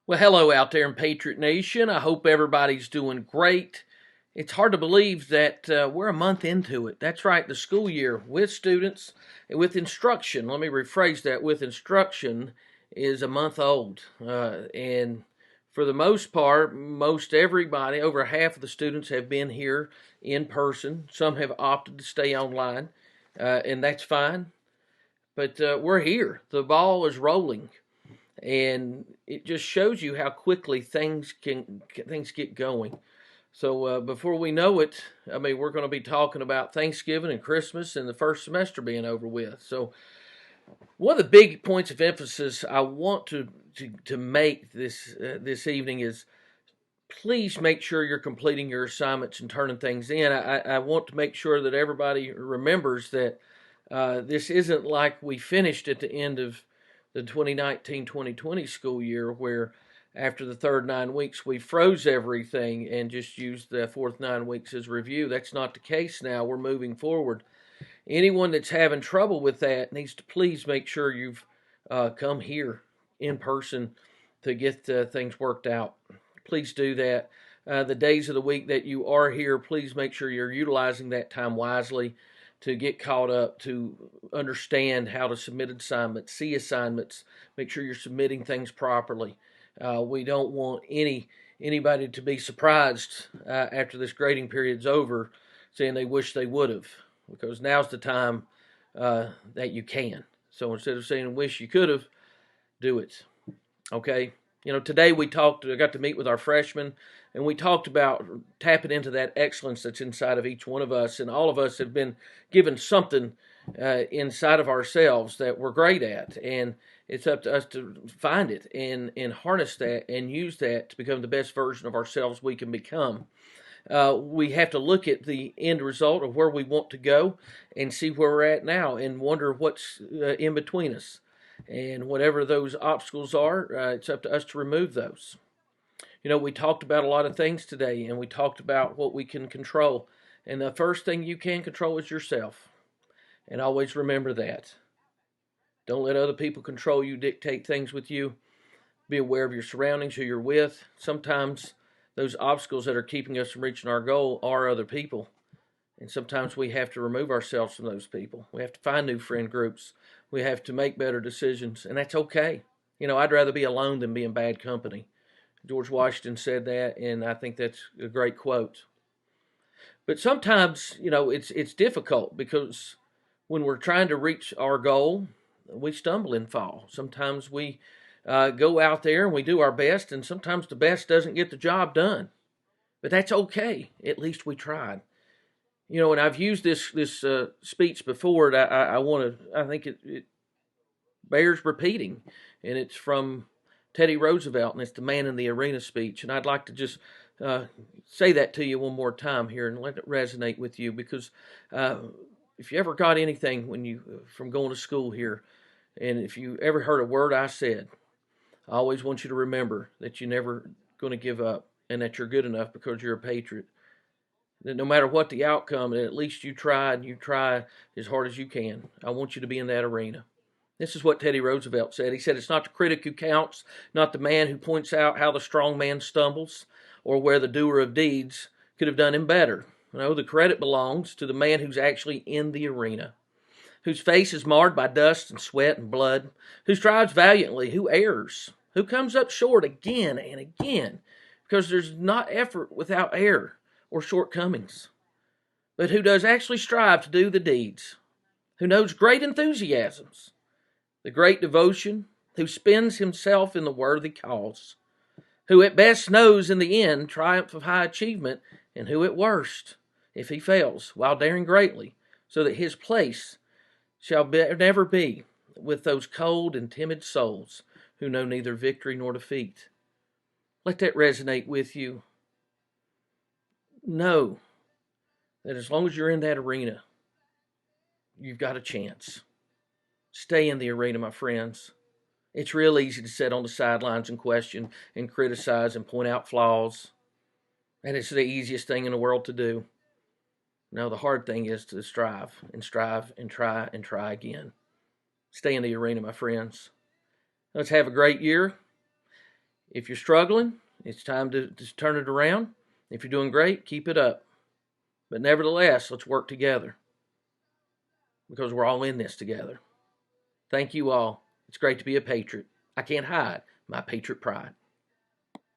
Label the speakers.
Speaker 1: Well, hello out there in Patriot Nation. I hope everybody's doing great. It's hard to believe that we're a month into it. That's right, the school year with students and with instruction. Let me rephrase that: with instruction is a month old. And for the most part, most everybody, over half of the students, have been here in person. Some have opted to stay online, and that's fine. But we're here. The ball is rolling, and it just shows you how quickly things get going. So before we know it, I mean, we're going to be talking about Thanksgiving and Christmas and the first semester being over with. So one of the big points of emphasis I want to make this evening is please make sure you're completing your assignments and turning things in. I want to make sure that everybody remembers that this isn't like we finished at the end of the 2019-2020 school year where after the third 9 weeks we froze everything and just used the fourth 9 weeks as review. That's not the case now. We're moving forward. Anyone that's having trouble with that needs to please make sure you've come here in person to get things worked out. Please do that. The days of the week that you are here, please make sure you're utilizing that time wisely to get caught up, to understand how to submit assignments, see assignments, make sure you're submitting things properly. We don't want anybody to be surprised after this grading period's over, saying they wish they would have, because now's the time that you can. So instead of saying wish you could have, do it. Okay. Today I got to meet with our freshmen, and we talked about tapping into that excellence that's inside of each one of us. And all of us have been given something inside of ourselves that we're great at. And it's up to us to find it and harness that and use that to become the best version of ourselves we can become. We have to look at the end result of where we want to go and see where we're at now and wonder what's in between us. And whatever those obstacles are, it's up to us to remove those. We talked about a lot of things today, and we talked about what we can control. And the first thing you can control is yourself. And always remember that. Don't let other people control you, dictate things with you. Be aware of your surroundings, who you're with. Sometimes those obstacles that are keeping us from reaching our goal are other people. And sometimes we have to remove ourselves from those people. We have to find new friend groups. We have to make better decisions, and that's okay. I'd rather be alone than be in bad company. George Washington said that, and I think that's a great quote. But sometimes, it's difficult because when we're trying to reach our goal, we stumble and fall. Sometimes we go out there and we do our best, and sometimes the best doesn't get the job done. But that's okay. At least we tried. And I've used this speech before. I think it bears repeating, and it's from Teddy Roosevelt, and it's the Man in the Arena speech. And I'd like to just say that to you one more time here and let it resonate with you, because if you ever got anything from going to school here, and if you ever heard a word I said, I always want you to remember that you're never going to give up, and that you're good enough because you're a patriot. That no matter what the outcome, at least you tried, and you try as hard as you can. I want you to be in that arena. This is what Teddy Roosevelt said. He said, "It's not the critic who counts, not the man who points out how the strong man stumbles, or where the doer of deeds could have done him better. No, the credit belongs to the man who's actually in the arena, whose face is marred by dust and sweat and blood, who strives valiantly, who errs, who comes up short again and again, because there's not effort without error or shortcomings, but who does actually strive to do the deeds, who knows great enthusiasms, the great devotion, who spends himself in the worthy cause, who at best knows in the end triumph of high achievement, and who at worst, if he fails, while daring greatly, so that his place shall never be with those cold and timid souls who know neither victory nor defeat." Let that resonate with you. Know that as long as you're in that arena, you've got a chance. Stay in the arena, my friends. It's real easy to sit on the sidelines and question and criticize and point out flaws. And it's the easiest thing in the world to do. No, the hard thing is to strive and try and try again. Stay in the arena, my friends. Let's have a great year. If you're struggling, it's time to turn it around. If you're doing great, keep it up. But nevertheless, let's work together because we're all in this together. Thank you all. It's great to be a patriot. I can't hide my patriot pride.